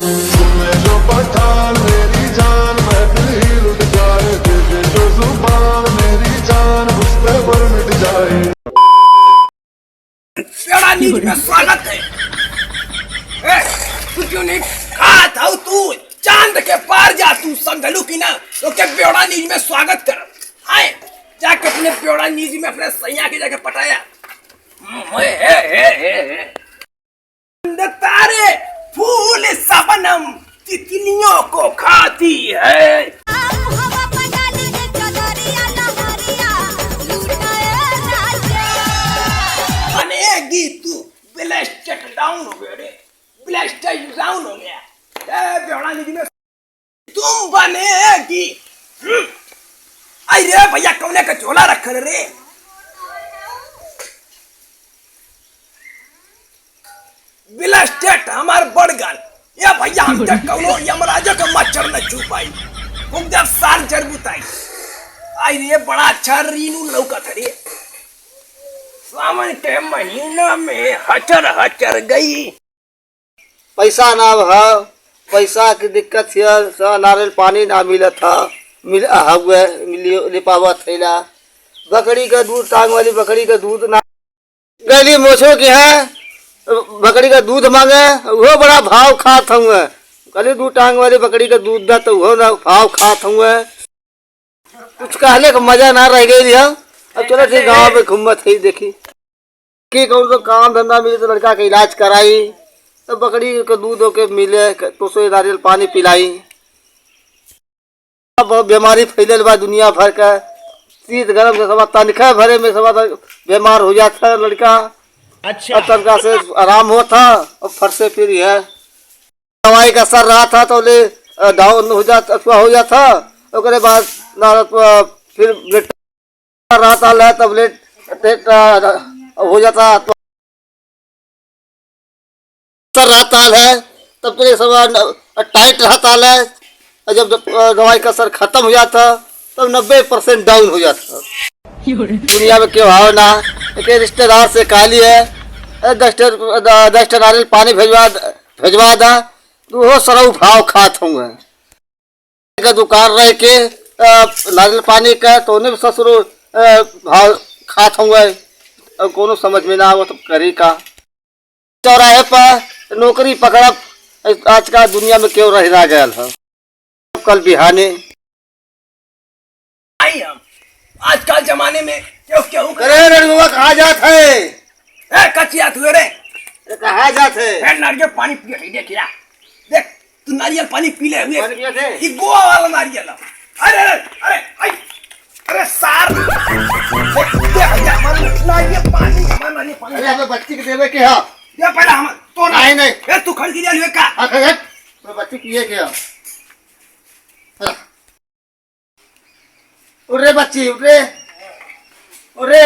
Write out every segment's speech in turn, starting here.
सुने जो पठान मेरी जान मैं दिल ही लुट जाए, दे दे जो जुबान मेरी जान उस पे पर मिट जाए। पेड़ा नीच में स्वागत है। तू क्यों नहीं कहा था तू चांद के पार जा, तू समझलू की ना तो के पेड़ा नीच में स्वागत कर आए जाके अपने पेड़ा नीच में अपने सैया के जाके पटाया। तारे फूल सबनम तितलियों को खाती है। बनेगी तू ब्लास्टेड डाउन हो गया रे, ब्लास्टेड डाउन हो गया। बेवड़ा नीचे में तुम बनेगी। अरे भैया कौने का झोला रख रे, ब्लास्टेड हमार बड़गन ये भैया हम तक कौनो यमराजा का मच्छर न छुपाई हम जब साल जड़ बुताई। अरे बड़ा अच्छा रीनू लौकत रे, सावन के महीना में हचर हचर गई। पैसा ना है, पैसा की दिक्कत है, नारियल पानी ना मिला था, लिपावा थैला बकरी का दूध, टांग वाली बकरी का दूध ना गली मोछो की है, बकरी का दूध मांगे वो बड़ा भाव खात हूँ। गली दूध टांग वाली बकरी का दूध दा तो वो ना भाव खात हूँ। कुछ कहने का मजा ना रह गई है। अब चलो ठीक गाँव में घूमत है देखी कि कौन तो काम धंधा मिले तो लड़का का इलाज कराई, तो बकरी का दूध होके मिले तो सो नारियल पानी पिलाई। अब बीमारी फैलल बा दुनिया भर का, शीत गर्म से सब तनख्वाह भरे में सब बीमार हो जाता है लड़का। अच्छा तनख्वाह से आराम होता और फट से फिर है दवाई का असर रहा था तो ले डाउन हो जाता, हो जाता। उसके बाद फिर रहा था टैबलेट हो जाता तो रहता है, तब के सब टाइट रहता है। जब दवाई का असर खत्म हो जाता तब 90% डाउन हो जाता। दुनिया में क्यों भाव ना के रिश्तेदार से काली है 10 नारियल पानी भेजवा दा तो वो सरऊ भाव खात हूँ। का दुकान रह के नारियल पानी का तो उन्हें ससुर भाव खात हूँ। कोनो समझ में ना आवो तो करी का। चौराहे पर नौकरी पकड़ा आज का दुनिया में क्यों रह गया है। कल बिहाने आजकल जमाने में क्यों क्यों करे रणगुआ कहाँ जात है कचिया तुए रे, कहाँ जात है नारियल पानी पिए देख यार, देख तू नारियल पानी पी ले हुए पानी पिए थे ये गोवा वाला नारियल। अरे अरे अरे अरे सार नारियल पानी अरे हमें बच्ची के देवे के है ये पहला हम तो नहीं नहीं तू खड़ के ले का अरे बच्ची पिए के उठ रे बच्ची उठ रे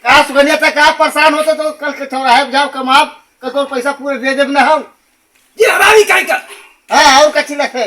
कहा सुगनिया तक आप परेशान होते तो कल के चौराहे जाओ कमाओ कल तो पैसा पूरे दे देब ना हम ये हरामी काई का। हाँ और कच्ची लखे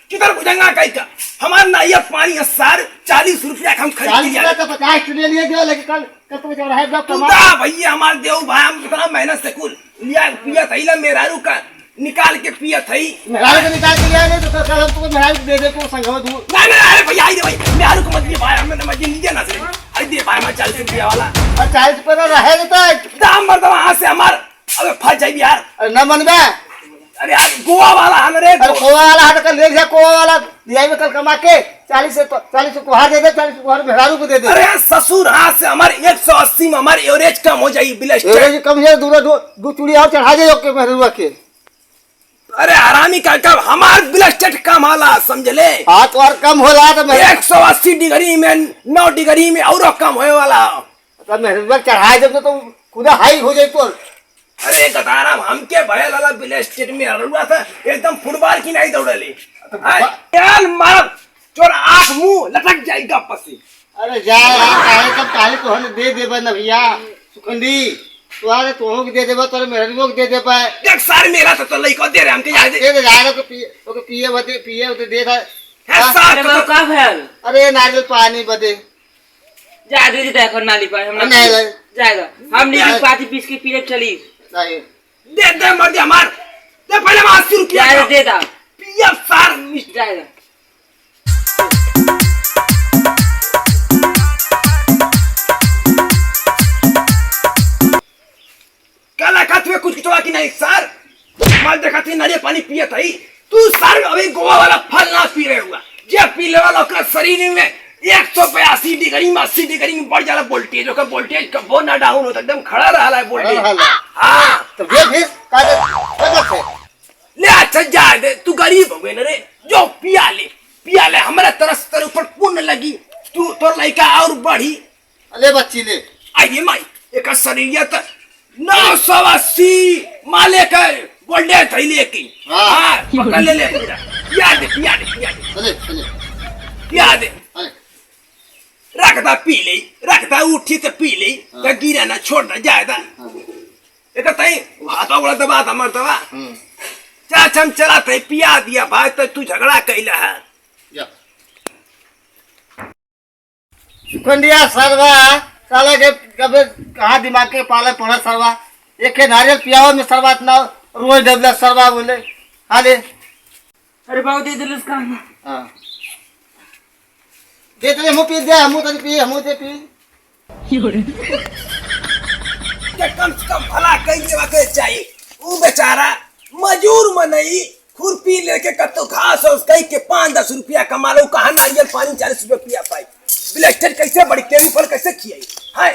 किधर बुझंगा काई का। हमारा नारियल पानी सार 40 रुपया हम खरीद लिया तो 50 ले लिए गया, लेकिन कल तो चौराहे जाओ तू कमाओ। भैया हमारे देव भाई हम कितना मेहनत से कुल लिया पिया थैला मेहरारू का निकाल के पिया थई मेहरारू को निकाल के लिया नहीं तो कल हम तुमको मेहरारू दे दे को संगवा दूं। नहीं नहीं अरे भैया आई दे भाई मेहरारू को मत दिए भाई, हमें समझ लीजिए ना सर। अरे दे भाई मैं 40 रुपया वाला और 40 रुपया रहे देता दाम मर्दवा वहां से हमार अबे फंस जाई यार। अरे न मनबे अरे यार गोवा वाला हमरे गोवा वाला हट कर ले जा, गोवा वाला दिया में कल कमा के 40 से कुहार दे दे, 40 कुहार मेहरारू को दे दे। अरे ससुर हां से हमारे 180 में हमारे एवरेज कम हो जाई बिलस्ट एवरेज कम है, दो चूड़ी और चढ़ा दे के मेहरारू के। अरे हरामी का कब हमार ब्लास्टेड कम होला समझ ले, हाथ और कम होला तो 180 डिग्री में 9 डिग्री में और कम होए वाला तो मेहरारू चढ़ा दे तो खुदा हाई हो जाए तो। अरे गदाराम हमके भय लगा ब्लास्टेड में हरुआ था एकदम फुटबॉल की नहीं दौड़ले यार मार चोर आंख मुंह लटक जाएगा पसी। अरे जा काहे कब काहे तो हने दे देबे न भैया सुखंडी तुआरे तोहो के दे देबे तोरे मेहरारू के दे दे पाए। देख सार मेरा तो लइको दे रे हमके याद दे दे जाए को पिए बदे दे था है सार अरे का भेल। अरे नारियल पानी बदे जा दे देखो नाली पाए हम नहीं जाएगा हम नीली पाती पीस के पीने चली नहीं दे मर दे हमार दे पहले 80 रुपया जा का। दे दा पिया सार मिस्ट जाएगा कल खाते हुए कुछ किचवा की नहीं सर माल देखा थी नारियल पानी पिया था ही तू सर अभी गोवा वाला फल ना पी रहे हुआ जे पी ले वाला का शरीर में 182 डिग्री में 80 डिग्री में बढ़ जाला वोल्टेज ओकर वोल्टेज कबो ना डाउन होता एकदम खड़ा रहा है वोल्टेज हां तो ये फिर कागज से ले अच्छा जा दे तू गरीब हो गए ना रे जो पिया ले हमारे तरस तेरे ऊपर पुण्य लगी तू तोर लड़का और बढ़ी ले बच्ची ले आइए माई एक शरीरियत 980 माले का बोल्डे थैली की हाँ। हां पकड़ ले पूरा याद पिया दे चले चले अरे रखता पी ले रखता उठी तो पी ले तो गिरा ना छोड़ना जायदा एक तई हाथों वाला दबा था मर दबा चाचा हम चला तई पिया दिया भाई तो तू झगड़ा कैला है जा सुखंडिया सरवा साला के कबे कहाँ दिमाग के पाले पड़ा सरवा एक नारियल पियावा में सरवा इतना रोज डबला सरवा बोले हाँ ले अरे बाबू दे दिल उसका हाँ दे तेरे मुँह पी दे हमू तनी पी हमू दे पी के कम से कम भला कई देवा के चाहिए वो बेचारा मजूर में नहीं खुरपी लेके कतो घास और कई के 5-10 रुपया कमा लो कहा नारियल पानी 40 रुपया पिया पाई ब्लस्टर कैसे बड़ी केमिकल कैसे खियाई है